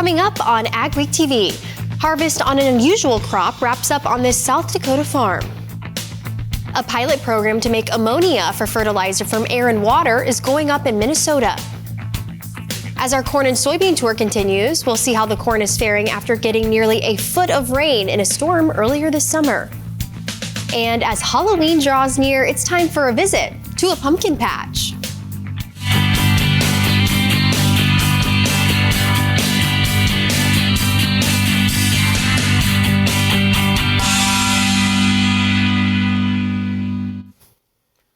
Coming up on AgweekTV, harvest on an unusual crop wraps up on this South Dakota farm. A pilot program to make ammonia for fertilizer from air and water is going up in Minnesota. As our corn and soybean tour continues, we'll see how the corn is faring after getting nearly a foot of rain in a storm earlier this summer. And as Halloween draws near, it's time for a visit to a pumpkin patch.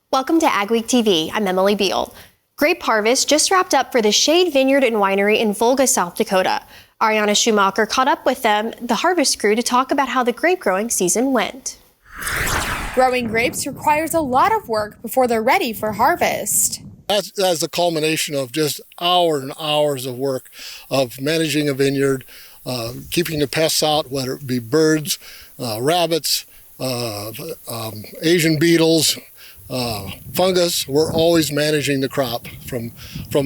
Welcome to AgweekTV. I'm Emily Beal. Grape harvest just wrapped up for the Shade Vineyard and Winery in Volga, South Dakota. Ariana Schumacher caught up with them, the harvest crew, to talk about how the grape growing season went. Growing grapes requires a lot of work before they're ready for harvest. That's the culmination of just hours and hours of work of managing a vineyard, keeping the pests out, whether it be birds, rabbits, Asian beetles, fungus. We're always managing the crop from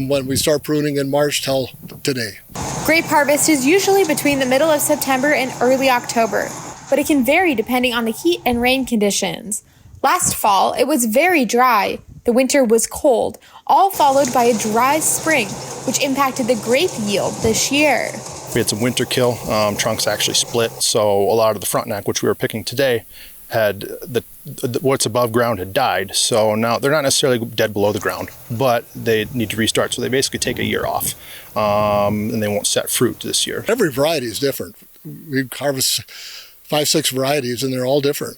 when we start pruning in March till today. Grape harvest is usually between the middle of September and early October, but it can vary depending on the heat and rain conditions. Last fall, it was very dry. The winter was cold, all followed by a dry spring, which impacted the grape yield this year. We had some winter kill. Trunks actually split, so a lot of the front neck, which we were picking today, had what's above ground had died. So now they're not necessarily dead below the ground, but they need to restart. So they basically take a year off, and they won't set fruit this year. Every variety is different. We harvest 5-6 varieties, and they're all different.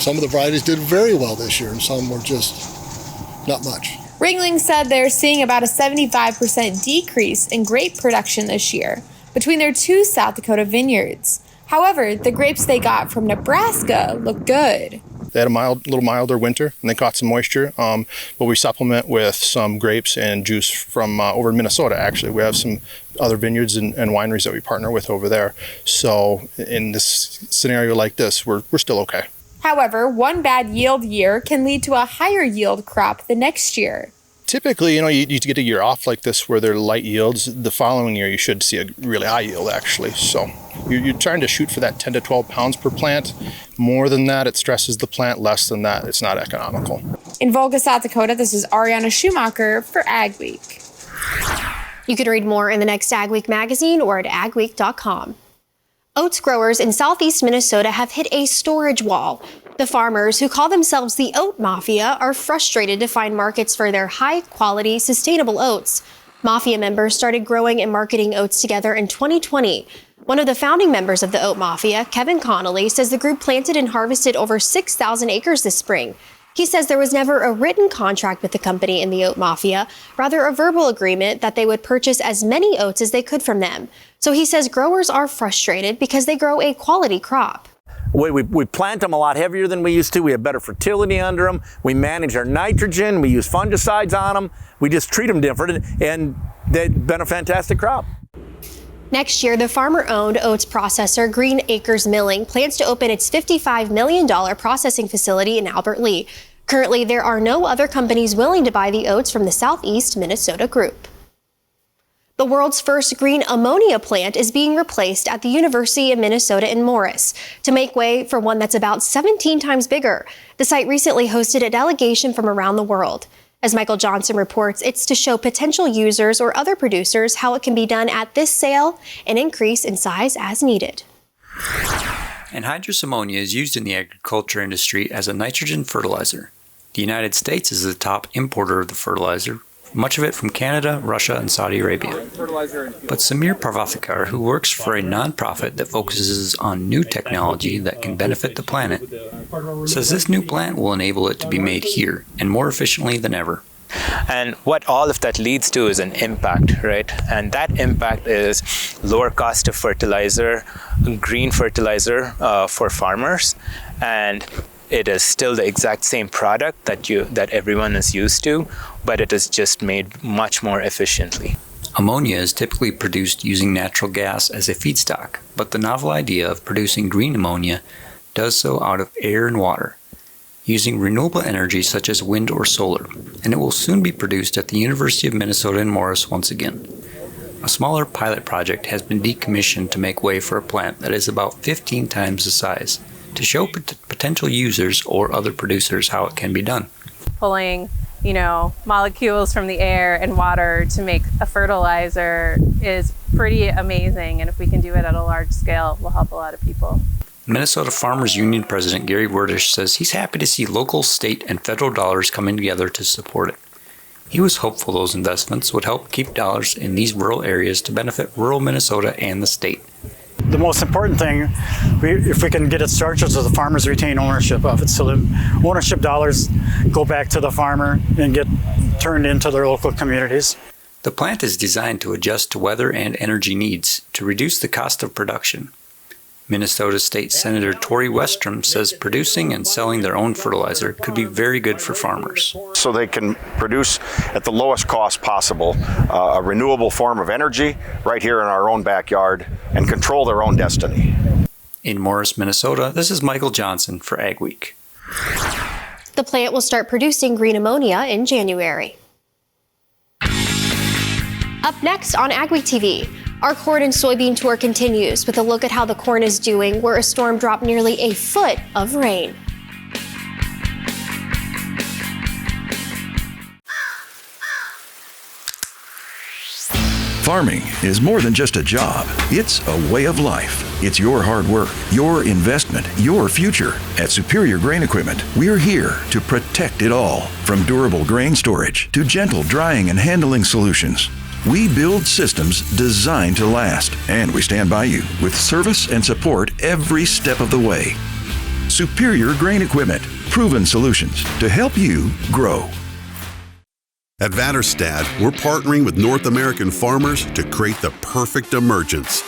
Some of the varieties did very well this year, and some were just not much. Ringling said they're seeing about a 75% decrease in grape production this year between their two South Dakota vineyards. However, the grapes they got from Nebraska look good. They had a little milder winter, and they caught some moisture. But we supplement with some grapes and juice from over in Minnesota, actually. We have some other vineyards and wineries that we partner with over there. So in this scenario like this, we're still okay. However, one bad yield year can lead to a higher yield crop the next year. Typically, you get a year off like this where they're light yields. The following year, you should see a really high yield, actually. So you're trying to shoot for that 10 to 12 pounds per plant. More than that, it stresses the plant. Less than that, it's not economical. In Volga, South Dakota, this is Ariana Schumacher for AgWeek. You can read more in the next AgWeek magazine or at agweek.com. Oats growers in southeast Minnesota have hit a storage wall. The farmers, who call themselves the Oat Mafia, are frustrated to find markets for their high-quality, sustainable oats. Mafia members started growing and marketing oats together in 2020. One of the founding members of the Oat Mafia, Kevin Connolly, says the group planted and harvested over 6,000 acres this spring. He says there was never a written contract with the company in the Oat Mafia, rather a verbal agreement that they would purchase as many oats as they could from them. So he says growers are frustrated because they grow a quality crop. We plant them a lot heavier than we used to. We have better fertility under them. We manage our nitrogen. We use fungicides on them. We just treat them different, and they've been a fantastic crop. Next year, the farmer-owned oats processor Green Acres Milling plans to open its $55 million processing facility in Albert Lea. Currently, there are no other companies willing to buy the oats from the Southeast Minnesota group. The world's first green ammonia plant is being replaced at the University of Minnesota in Morris to make way for one that's about 17 times bigger. The site recently hosted a delegation from around the world. As Michael Johnson reports, it's to show potential users or other producers how it can be done at this scale and increase in size as needed. Anhydrous ammonia is used in the agriculture industry as a nitrogen fertilizer. The United States is the top importer of the fertilizer, much of it from Canada, Russia, and Saudi Arabia. But Samir Parvathikar, who works for a nonprofit that focuses on new technology that can benefit the planet, says this new plant will enable it to be made here and more efficiently than ever. And what all of that leads to is an impact, right? And that impact is lower cost of fertilizer, green fertilizer for farmers, and it is still the exact same product that everyone is used to, but it is just made much more efficiently. Ammonia is typically produced using natural gas as a feedstock, but the novel idea of producing green ammonia does so out of air and water, using renewable energy such as wind or solar, and it will soon be produced at the University of Minnesota in Morris once again. A smaller pilot project has been decommissioned to make way for a plant that is about 15 times the size, to show potential users or other producers how it can be done. Pulling, molecules from the air and water to make a fertilizer is pretty amazing, and if we can do it at a large scale, we'll help a lot of people. Minnesota Farmers Union President Gary Werdish says he's happy to see local, state, and federal dollars coming together to support it. He was hopeful those investments would help keep dollars in these rural areas to benefit rural Minnesota and the state. The most important thing, if we can get it started, so the farmers retain ownership of it, so the ownership dollars go back to the farmer and get turned into their local communities. The plant is designed to adjust to weather and energy needs to reduce the cost of production. Minnesota State Senator Tori Westrom says producing and selling their own fertilizer could be very good for farmers. So they can produce at the lowest cost possible a renewable form of energy right here in our own backyard and control their own destiny. In Morris, Minnesota, this is Michael Johnson for AgWeek. The plant will start producing green ammonia in January. Up next on AgweekTV, our corn and soybean tour continues with a look at how the corn is doing, where a storm dropped nearly a foot of rain. Farming is more than just a job. It's a way of life. It's your hard work, your investment, your future. At Superior Grain Equipment, we're here to protect it all. From durable grain storage to gentle drying and handling solutions. We build systems designed to last, and we stand by you with service and support every step of the way. Superior Grain Equipment, proven solutions to help you grow. At Vaderstad, we're partnering with North American farmers to create the perfect emergence.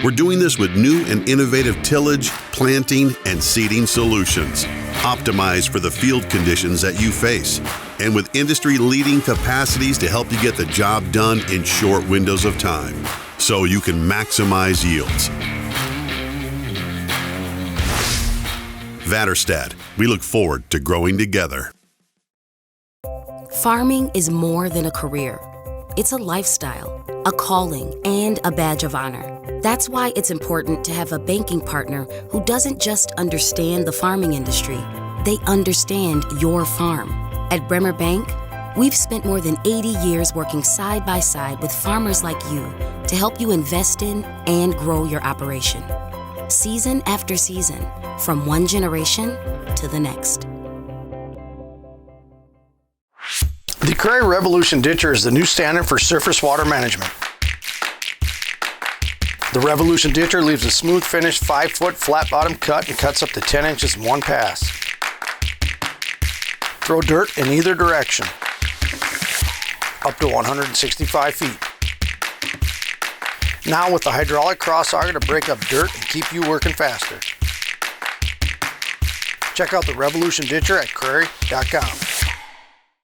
We're doing this with new and innovative tillage, planting, and seeding solutions, optimized for the field conditions that you face, and with industry-leading capacities to help you get the job done in short windows of time, so you can maximize yields. Vaderstad, we look forward to growing together. Farming is more than a career. It's a lifestyle, a calling, and a badge of honor. That's why it's important to have a banking partner who doesn't just understand the farming industry, they understand your farm. At Bremer Bank, we've spent more than 80 years working side by side with farmers like you to help you invest in and grow your operation. Season after season, from one generation to the next. The Cray Revolution Ditcher is the new standard for surface water management. The Revolution Ditcher leaves a smooth finished 5-foot flat bottom cut and cuts up to 10 inches in one pass. Throw dirt in either direction, up to 165 feet. Now with the hydraulic cross auger to break up dirt and keep you working faster. Check out the Revolution Ditcher at Crary.com.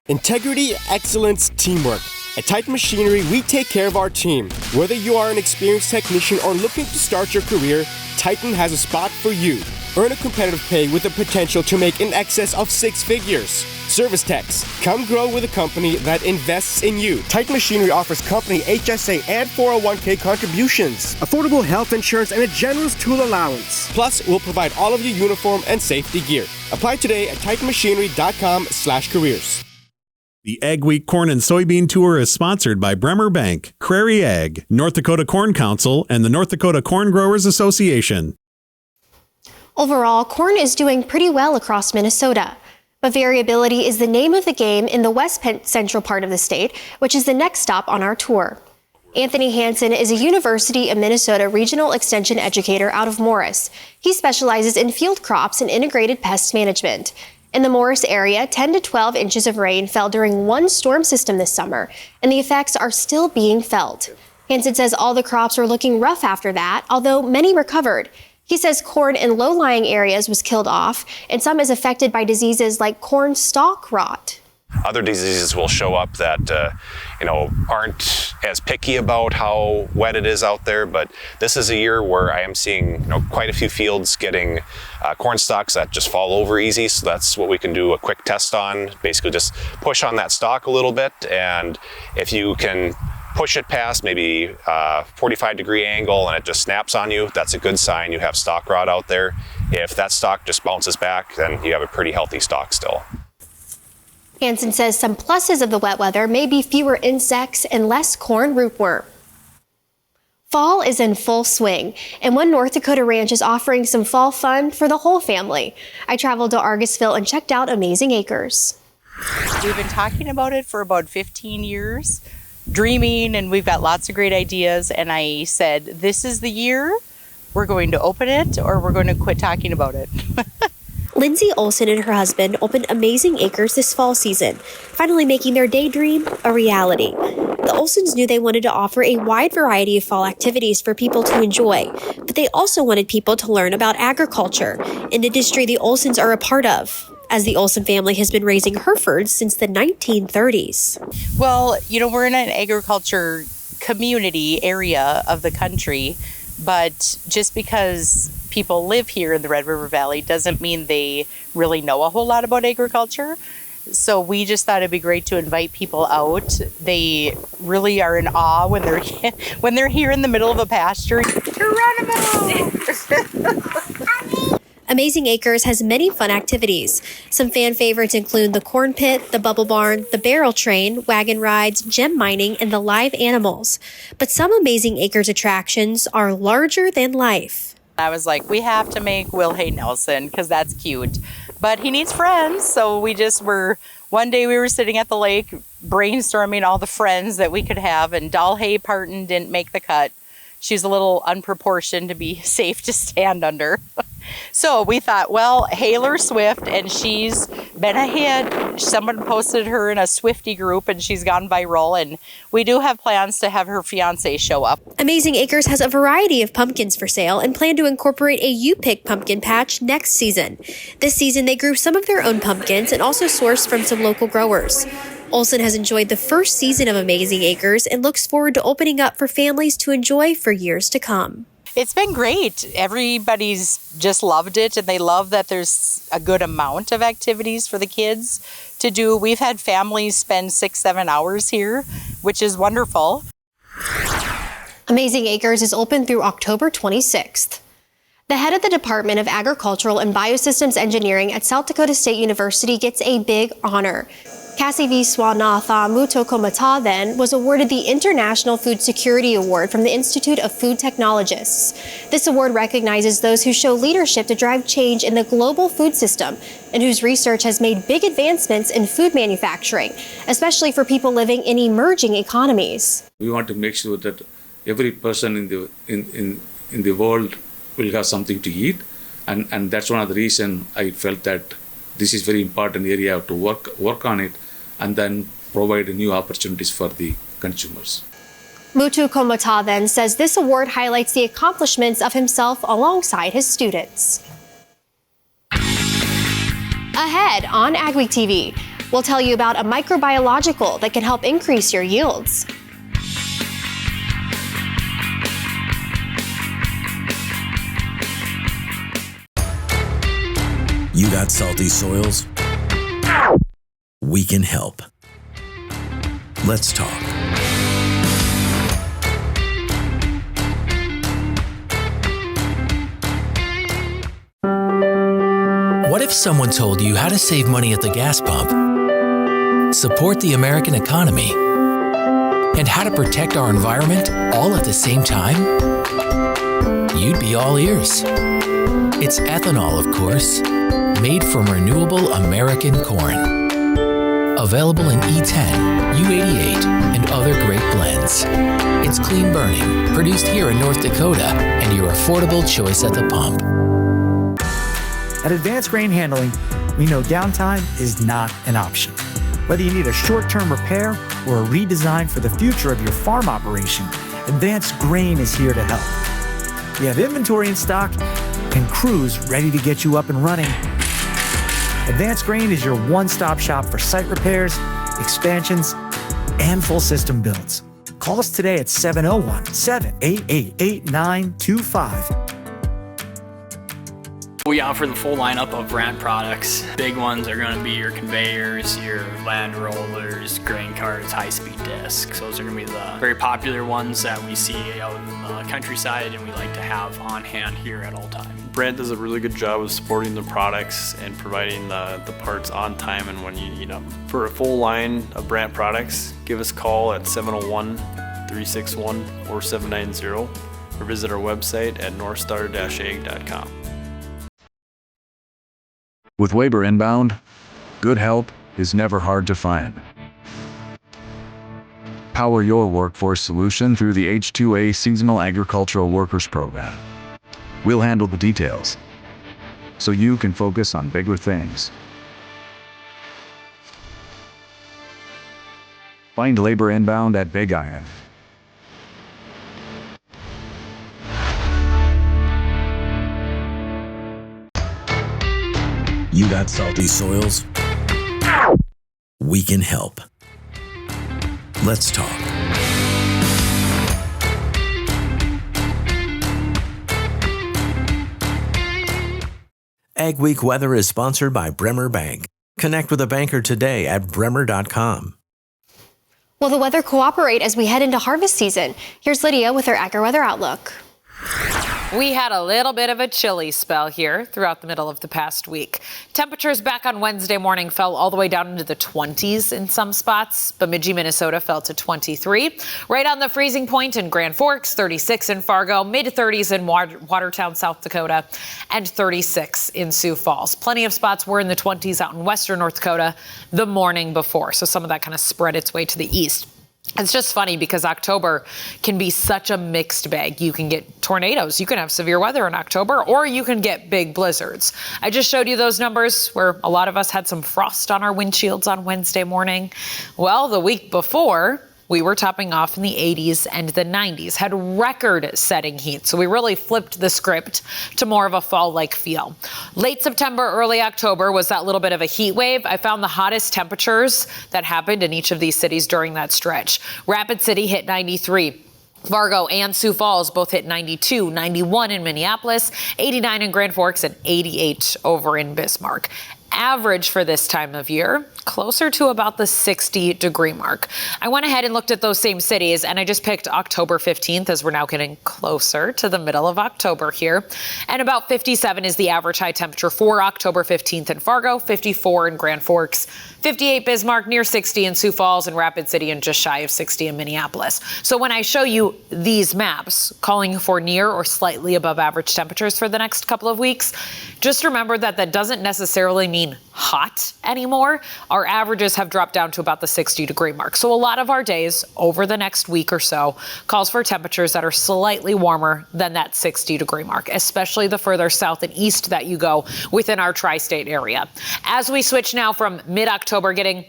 Integrity, excellence, teamwork. At Titan Machinery, we take care of our team. Whether you are an experienced technician or looking to start your career, Titan has a spot for you. Earn a competitive pay with the potential to make in excess of 6 figures. Service techs, come grow with a company that invests in you. Titan Machinery offers company HSA and 401k contributions, affordable health insurance, and a generous tool allowance. Plus, we'll provide all of your uniform and safety gear. Apply today at titanmachinery.com/careers. The AgWeek Corn and Soybean Tour is sponsored by Bremer Bank, Crary Ag, North Dakota Corn Council, and the North Dakota Corn Growers Association. Overall, corn is doing pretty well across Minnesota. But variability is the name of the game in the west central part of the state, which is the next stop on our tour. Anthony Hansen is a University of Minnesota regional extension educator out of Morris. He specializes in field crops and integrated pest management. In the Morris area, 10 to 12 inches of rain fell during one storm system this summer, and the effects are still being felt. Hansen says all the crops were looking rough after that, although many recovered. He says corn in low-lying areas was killed off, and some is affected by diseases like corn stalk rot. Other diseases will show up that aren't as picky about how wet it is out there, but this is a year where I am seeing quite a few fields getting corn stalks that just fall over easy. So that's what we can do a quick test on. Basically, just push on that stalk a little bit, and if you can push it past maybe 45-degree angle and it just snaps on you, that's a good sign you have stalk rot out there. If that stalk just bounces back, then you have a pretty healthy stalk still. Hansen says some pluses of the wet weather may be fewer insects and less corn rootworm. Fall is in full swing, and one North Dakota ranch is offering some fall fun for the whole family. I traveled to Argusville and checked out Amazing Acres. We've been talking about it for about 15 years, dreaming, and we've got lots of great ideas. And I said, this is the year we're going to open it or we're going to quit talking about it. Lindsay Olson and her husband opened Amazing Acres this fall season, finally making their daydream a reality. The Olsons knew they wanted to offer a wide variety of fall activities for people to enjoy, but they also wanted people to learn about agriculture, an industry the Olsons are a part of, as the Olson family has been raising Herefords since the 1930s. Well, you know, we're in an agriculture community area of the country, but just because people live here in the Red River Valley doesn't mean they really know a whole lot about agriculture. So we just thought it'd be great to invite people out. They really are in awe when they're here in the middle of a pasture. Amazing Acres has many fun activities. Some fan favorites include the corn pit, the bubble barn, the barrel train, wagon rides, gem mining, and the live animals. But some Amazing Acres attractions are larger than life. I was like, we have to make Will Hay Nelson because that's cute. But he needs friends, so one day we were sitting at the lake brainstorming all the friends that we could have, and Doll Hay Parton didn't make the cut. She's a little unproportioned to be safe to stand under. So we thought, well, Haylor Swift, and she's been ahead. Someone posted her in a Swiftie group, and she's gone viral, and we do have plans to have her fiance show up. Amazing Acres has a variety of pumpkins for sale and plan to incorporate a U-Pick pumpkin patch next season. This season, they grew some of their own pumpkins and also sourced from some local growers. Olson has enjoyed the first season of Amazing Acres and looks forward to opening up for families to enjoy for years to come. It's been great. Everybody's just loved it, and they love that there's a good amount of activities for the kids to do. We've had families spend 6-7 hours here, which is wonderful. Amazing Acres is open through October 26th. The head of the Department of Agricultural and Biosystems Engineering at South Dakota State University gets a big honor. Kasivi Swanatha Mutokomatha was awarded the International Food Security Award from the Institute of Food Technologists. This award recognizes those who show leadership to drive change in the global food system and whose research has made big advancements in food manufacturing, especially for people living in emerging economies. We want to make sure that every person in the world will have something to eat, and that's one of the reasons I felt that this is very important area to work on it and then provide new opportunities for the consumers. Mutokomatha says this award highlights the accomplishments of himself alongside his students. Ahead on AgweekTV, we'll tell you about a microbiological that can help increase your yields. You got salty soils? We can help. Let's talk. What if someone told you how to save money at the gas pump, support the American economy, and how to protect our environment all at the same time? You'd be all ears. It's ethanol, of course, made from renewable American corn. Available in E10, U88, and other great blends. It's clean burning, produced here in North Dakota, and your affordable choice at the pump. At Advanced Grain Handling, we know downtime is not an option. Whether you need a short-term repair or a redesign for the future of your farm operation, Advanced Grain is here to help. We have inventory in stock and crews ready to get you up and running. Advanced Grain is your one-stop shop for site repairs, expansions, and full system builds. Call us today at 701-788-8925. We offer the full lineup of brand products. Big ones are going to be your conveyors, your land rollers, grain carts, high-speed discs. Those are going to be the very popular ones that we see out in the countryside and we like to have on hand here at all times. Brand does a really good job of supporting the products and providing the parts on time and when you need them. For a full line of brand products, give us a call at 701-361-4790 or visit our website at northstar-ag.com. With Weber Inbound, good help is never hard to find. Power your workforce solution through the H2A Seasonal Agricultural Workers Program. We'll handle the details, so you can focus on bigger things. Find Labor Inbound at Big Iron. You got salty soils? We can help. Let's talk. AgWeek Weather is sponsored by Bremer Bank. Connect with a banker today at bremer.com. Will the weather cooperate as we head into harvest season? Here's Lydia with her AgriWeather outlook. We had a little bit of a chilly spell here throughout the middle of the past week. Temperatures back on Wednesday morning fell all the way down into the 20s in some spots. Bemidji, Minnesota fell to 23. Right on the freezing point in Grand Forks, 36 in Fargo, mid-30s in Watertown, South Dakota, and 36 in Sioux Falls. Plenty of spots were in the 20s out in western North Dakota the morning before, so some of that kind of spread its way to the east. It's just funny because October can be such a mixed bag. You can get tornadoes, you can have severe weather in October, or you can get big blizzards. I just showed you those numbers where a lot of us had some frost on our windshields on Wednesday morning. Well, the week before, we were topping off in the 80s and the 90s, had record-setting heat. So we really flipped the script to more of a fall-like feel. Late September, early October was that little bit of a heat wave. I found the hottest temperatures that happened in each of these cities during that stretch. Rapid City hit 93. Fargo and Sioux Falls both hit 92, 91 in Minneapolis, 89 in Grand Forks, and 88 over in Bismarck. Average for this time of year, closer to about the 60-degree mark. I went ahead and looked at those same cities, and I just picked October 15th as we're now getting closer to the middle of October here. And about 57 is the average high temperature for October 15th in Fargo, 54 in Grand Forks, 58 Bismarck, near 60 in Sioux Falls and Rapid City, and just shy of 60 in Minneapolis. So when I show you these maps calling for near or slightly above average temperatures for the next couple of weeks, just remember that that doesn't necessarily mean hot anymore. Our averages have dropped down to about the 60-degree mark. So a lot of our days over the next week or so calls for temperatures that are slightly warmer than that 60-degree mark, especially the further south and east that you go within our tri-state area. As we switch now from mid-October getting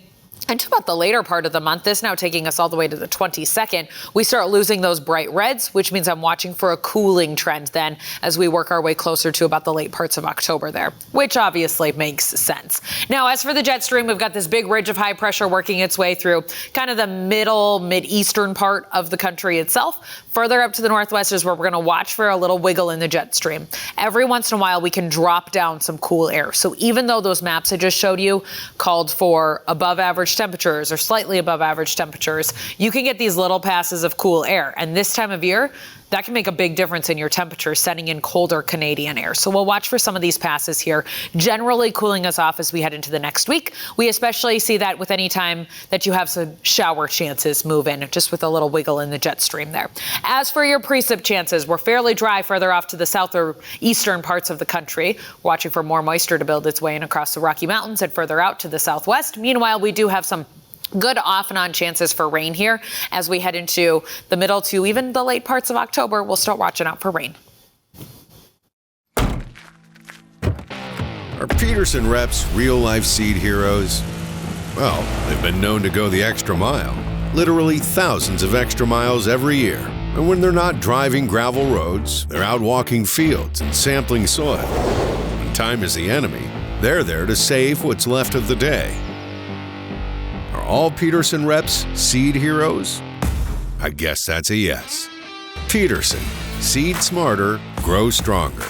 into about the later part of the month, this now taking us all the way to the 22nd, we start losing those bright reds, which means I'm watching for a cooling trend then as we work our way closer to about the late parts of October there, which obviously makes sense. Now, as for the jet stream, we've got this big ridge of high pressure working its way through kind of the mid-eastern part of the country itself. Further up to the northwest is where we're going to watch for a little wiggle in the jet stream. Every once in a while, we can drop down some cool air. So even though those maps I just showed you called for above average temperatures or slightly above average temperatures, you can get these little passes of cool air. And this time of year, that can make a big difference in your temperature, sending in colder Canadian air. So we'll watch for some of these passes here, generally cooling us off as we head into the next week. We especially see that with any time that you have some shower chances move in, just with a little wiggle in the jet stream there. As for your precip chances, we're fairly dry further off to the south or eastern parts of the country. We're watching for more moisture to build its way in across the Rocky Mountains and further out to the southwest. Meanwhile, we do have some good off and on chances for rain here as we head into the middle to even the late parts of October. We'll start watching out for rain. Are Peterson reps real-life seed heroes? Well, they've been known to go the extra mile, literally thousands of extra miles every year. And when they're not driving gravel roads, they're out walking fields and sampling soil. When time is the enemy, they're there to save what's left of the day. Are all Peterson reps seed heroes? I guess that's a yes. Peterson, seed smarter, grow stronger.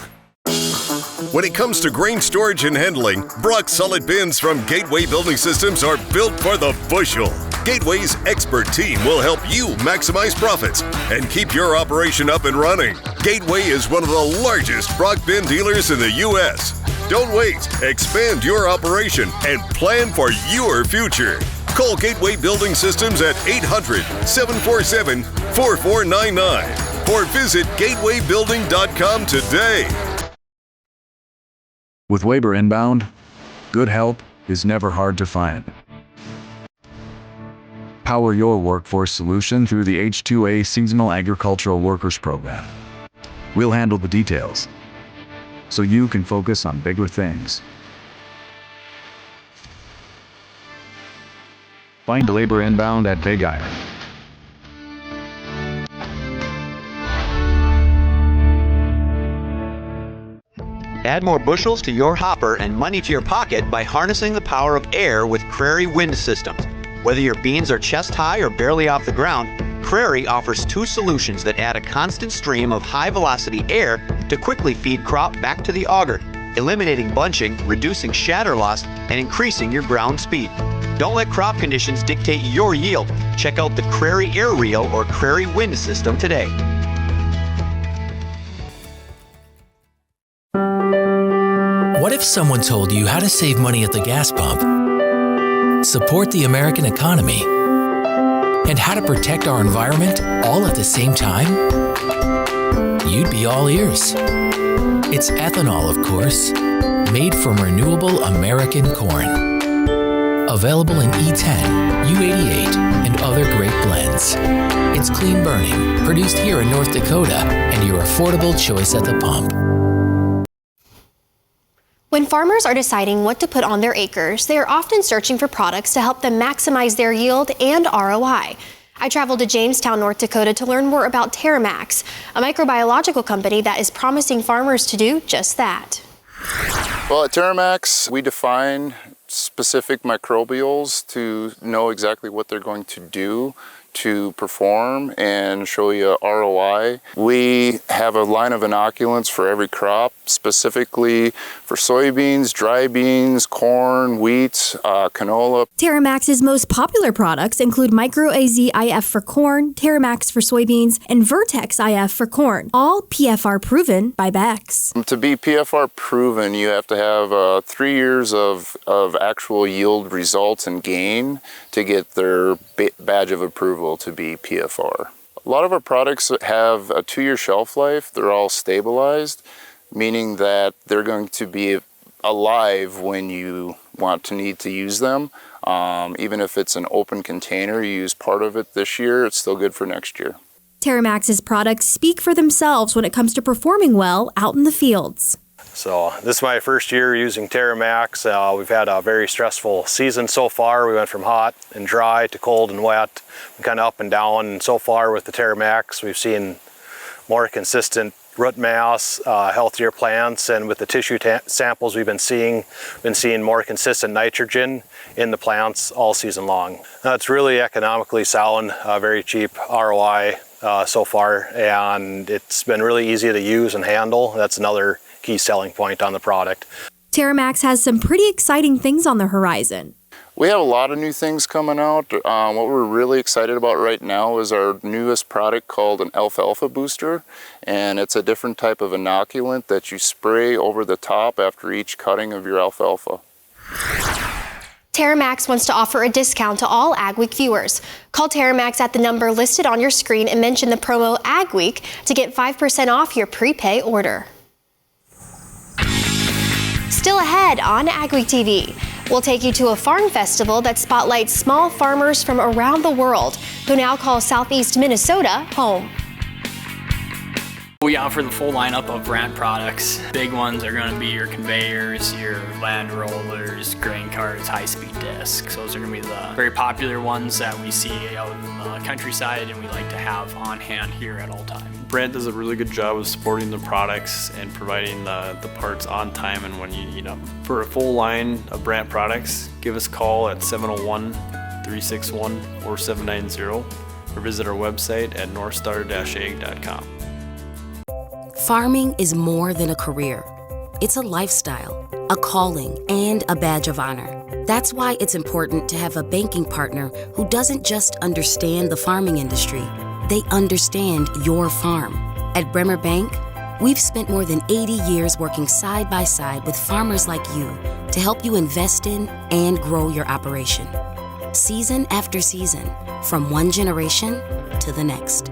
When it comes to grain storage and handling, Brock solid bins from Gateway Building Systems are built for the bushel. Gateway's expert team will help you maximize profits and keep your operation up and running. Gateway is one of the largest Brock bin dealers in the U.S. Don't wait. Expand your operation and plan for your future. Call Gateway Building Systems at 800-747-4499 or visit gatewaybuilding.com today. With Weber Inbound, good help is never hard to find. Power your workforce solution through the H2A Seasonal Agricultural Workers Program. We'll handle the details, so you can focus on bigger things. Find Labor Inbound at Big Iron. Add more bushels to your hopper and money to your pocket by harnessing the power of air with Prairie Wind Systems. Whether your beans are chest high or barely off the ground, Prairie offers two solutions that add a constant stream of high-velocity air to quickly feed crop back to the auger, eliminating bunching, reducing shatter loss, and increasing your ground speed. Don't let crop conditions dictate your yield. Check out the Prairie Air Reel or Prairie Wind System today. What if someone told you how to save money at the gas pump, support the American economy, and how to protect our environment all at the same time? You'd be all ears. It's ethanol, of course, made from renewable American corn. Available in E10, U88, and other great blends. It's clean burning, produced here in North Dakota, and your affordable choice at the pump. When farmers are deciding what to put on their acres, they are often searching for products to help them maximize their yield and ROI. I traveled to Jamestown, North Dakota to learn more about Terramax, a microbiological company that is promising farmers to do just that. Well, at Terramax, we define specific microbials to know exactly what they're going to do to perform and show you ROI. We have a line of inoculants for every crop, specifically for soybeans, dry beans, corn, wheat, canola. Terramax's most popular products include Micro-AZ IF for corn, Terramax for soybeans, and Vertex IF for corn, all PFR proven by Bex. To be PFR proven, you have to have 3 years of actual yield results and gain to get their badge of approval to be PFR. A lot of our products have a 2-year shelf life. They're all stabilized, meaning that they're going to be alive when you need to use them. Even if it's an open container, you use part of it this year, it's still good for next year. Terramax's products speak for themselves when it comes to performing well out in the fields. So this is my first year using Terramax. We've had a very stressful season so far. We went from hot and dry to cold and wet, kind of up and down. And so far with the Terramax, we've seen more consistent root mass, healthier plants, and with the tissue samples we've been seeing more consistent nitrogen in the plants all season long. It's really economically sound, very cheap ROI so far, and it's been really easy to use and handle. That's another key selling point on the product. Terramax has some pretty exciting things on the horizon. We have a lot of new things coming out. What we're really excited about right now is our newest product called an alfalfa booster, and it's a different type of inoculant that you spray over the top after each cutting of your alfalfa. Terramax wants to offer a discount to all AgWeek viewers. Call Terramax at the number listed on your screen and mention the promo AgWeek to get 5% off your prepay order. Still ahead on AgweekTV, we'll take you to a farm festival that spotlights small farmers from around the world who now call Southeast Minnesota home. We offer the full lineup of brand products. Big ones are going to be your conveyors, your land rollers, grain carts, high-speed discs. Those are going to be the very popular ones that we see out in the countryside and we like to have on hand here at all times. Brand does a really good job of supporting the products and providing the parts on time and when you need them. For a full line of brand products, give us a call at 701-361-4790 or visit our website at northstar-ag.com. Farming is more than a career. It's a lifestyle, a calling, and a badge of honor. That's why it's important to have a banking partner who doesn't just understand the farming industry, they understand your farm. At Bremer Bank, we've spent more than 80 years working side by side with farmers like you to help you invest in and grow your operation. Season after season, from one generation to the next.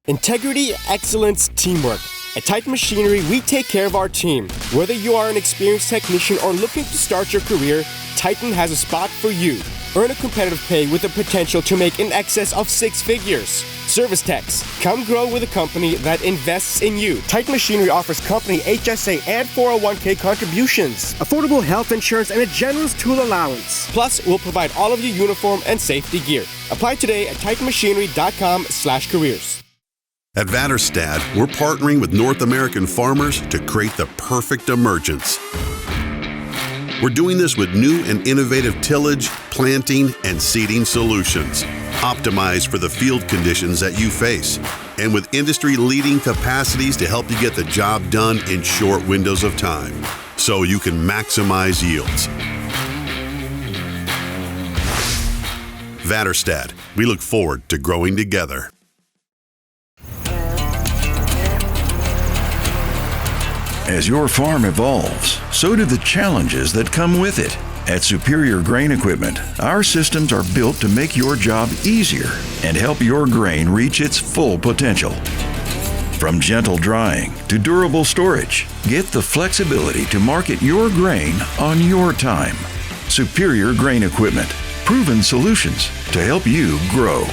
Integrity, excellence, teamwork. At Titan Machinery, we take care of our team. Whether you are an experienced technician or looking to start your career, Titan has a spot for you. Earn a competitive pay with the potential to make in excess of 6 figures. Service techs, come grow with a company that invests in you. Titan Machinery offers company HSA and 401k contributions, affordable health insurance, and a generous tool allowance. Plus, we'll provide all of your uniform and safety gear. Apply today at titanmachinery.com/careers. At Vatterstad, we're partnering with North American farmers to create the perfect emergence. We're doing this with new and innovative tillage, planting, and seeding solutions, optimized for the field conditions that you face, and with industry-leading capacities to help you get the job done in short windows of time, so you can maximize yields. Vatterstad, we look forward to growing together. As your farm evolves, so do the challenges that come with it. At Superior Grain Equipment, our systems are built to make your job easier and help your grain reach its full potential. From gentle drying to durable storage, get the flexibility to market your grain on your time. Superior Grain Equipment, proven solutions to help you grow.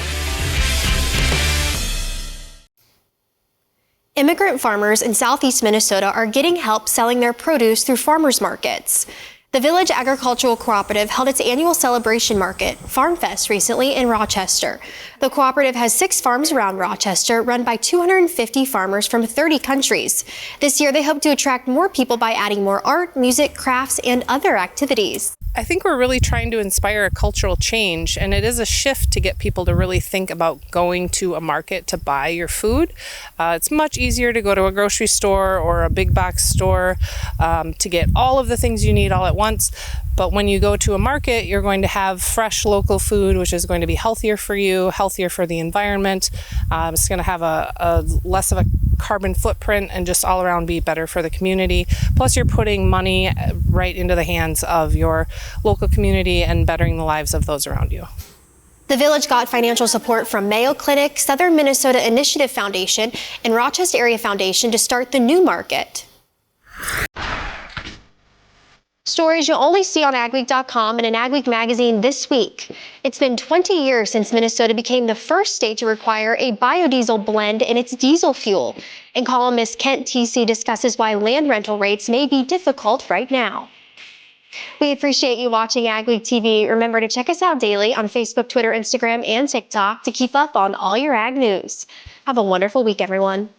Immigrant farmers in southeast Minnesota are getting help selling their produce through farmers markets. The Village Agricultural Cooperative held its annual celebration market, Farm Fest, recently in Rochester. The cooperative has 6 farms around Rochester run by 250 farmers from 30 countries. This year, they hope to attract more people by adding more art, music, crafts, and other activities. I think we're really trying to inspire a cultural change, and it is a shift to get people to really think about going to a market to buy your food. It's much easier to go to a grocery store or a big box store to get all of the things you need all at once. But when you go to a market, you're going to have fresh local food, which is going to be healthier for you, healthier for the environment. It's going to have a less of a carbon footprint and just all around be better for the community. Plus, you're putting money right into the hands of your local community and bettering the lives of those around you. The Village got financial support from Mayo Clinic, Southern Minnesota Initiative Foundation, and Rochester Area Foundation to start the new market. Stories you'll only see on AgWeek.com and in AgWeek magazine this week. It's been 20 years since Minnesota became the first state to require a biodiesel blend in its diesel fuel. And columnist Kent TC discusses why land rental rates may be difficult right now. We appreciate you watching AgWeek TV. Remember to check us out daily on Facebook, Twitter, Instagram, and TikTok to keep up on all your ag news. Have a wonderful week, everyone.